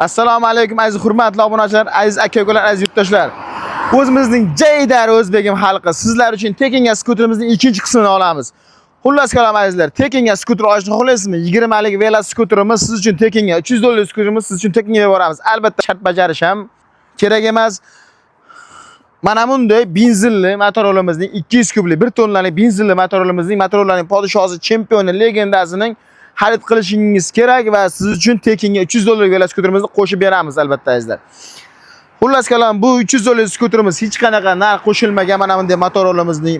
Assalomu alaykum aziz hurmatli obunachilar, aziz aka-ukalar, aziz yurtdoshlar. O'zimizning Jaydar O'zbegim xalqi sizlar uchun Tekinga skuterimizning ikkinchi qismini olamiz. Xullas kalom azizlar, Tekinga skuter olishni xohlaysizmi? 20 lik velo skuterimiz siz uchun Tekinga, $300 skuterimiz siz uchun Tekinga yuboramiz. Albatta shart bajarish ham kerak emas. Mana bunday benzinli motorolimizning 200 kubli 1 tonnalik benzinli motorolimizning motorlarning podshosi, chempioni, legendasining xarid qilishingiz kerak va siz uchun Tekinga $300 velosipedimizni qo'shib beramiz albatta azizlar. Xullas kalom bu $300 skuterimiz hech qanaqa narx qo'shilmagan mana bunday motorolimizning,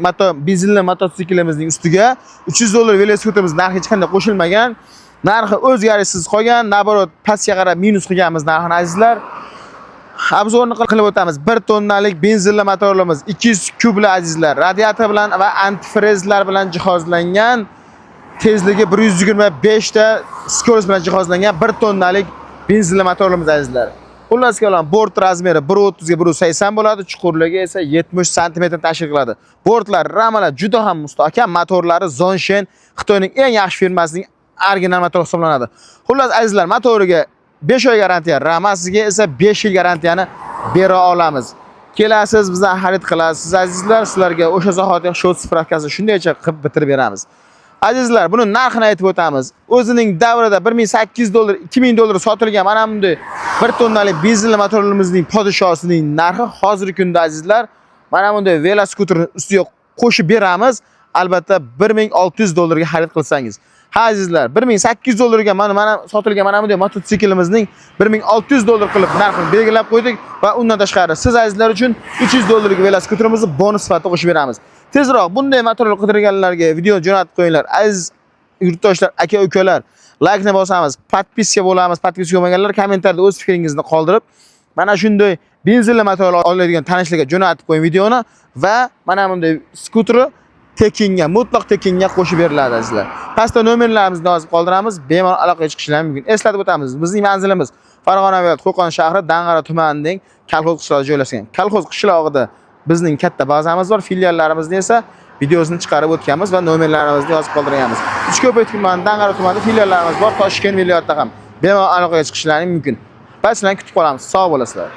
benzinli motosiklimizning ustiga $300 velosipedimiz narxi hech qanday qo'shilmagan. Narxi o'zgarishsiz qolgan, naborot pastga qarab minus qilganmiz narxini azizlar. Obzorni qilib o'tamiz. 1 tonnalik benzinli motorlarimiz 200 kubli azizlar, radiator bilan va antifrizlar bilan jihozlangan. Tezligi 125 ta skorost bilan jihozlangan 1 tonnalik benzinli motorlarimiz azizlar. Xullas kalom bort razmeri 1.30 ga 1.80 bo'ladi, chuqurligi esa 70 sm tashkil qiladi. Bortlar, ramalar juda ham mustahkam, motorlari Zhongsheng, Xitoyning eng yaxshi firmasining original motori hisoblanadi. Xullas azizlar, motoriga 5 oy garantiya, ramasiga esa 5 yil garantiyani bera olamiz. Kelasiz, bizdan xarid qilasiz azizlar, sizlarga o'sha zahoti shot spravkasi shundaycha qilib bitirib beramiz. Azizlar, buni narxini aytib o'tamiz. O'zining davrida $1800, $2000 sotilgan mana bunday 1 tonnalik benzinli motorlarimizning podshosining narxi hozirgi kunda azizlar, mana bunday velosipedni ustiga qo'shib beramiz. Albatta $1600 ga xarid qilsangiz. Ha azizlar, $1800 ga mana sotilgan mana bunday motosiklimizning $1600 qilib narxini belgilab qo'ydik va undan tashqari siz azizlar uchun $300 ga velosipedimizni bonus sifatida qo'shib beramiz. Tezroq bunday material qidirganlarga video jo'natib qo'yinglar. Aziz yurtdoshlar, aka-ukalar, like-ni bosamiz, podpiska bo'lamiz. Podpiska bo'lmaganlar kommentariyada o'z fikringizni qoldirib, mana shunday benzinli material oladigan tanishlarga jo'natib qo'ying videoni va mana bunday skuterni Tekinga, mutlaq Tekinga qo'shib beriladi azizlar. Pastda nomerlarimizni yozib qoldiramiz, bemalol aloqaga chiqishingiz mumkin. Eslatib o'tamiz, bizning manzilimiz Farg'ona viloyati Qo'qon shahri Dang'ara tumanining Kolxoz qishlog'ida joylashgan. Kolxoz qishlog'ida bizning katta bazamiz bor, filiallarimizni esa videosini chiqarib o'tganmiz va nomerlarimizni yozib qoldirganmiz. Uchko'prik tumani, Dang'ara tumanida filiallarimiz bor, Toshkent viloyatida ham bemalol aloqaga chiqishingiz mumkin. Biz sizlarni kutib qolamiz. Sog' bo'lasizlar.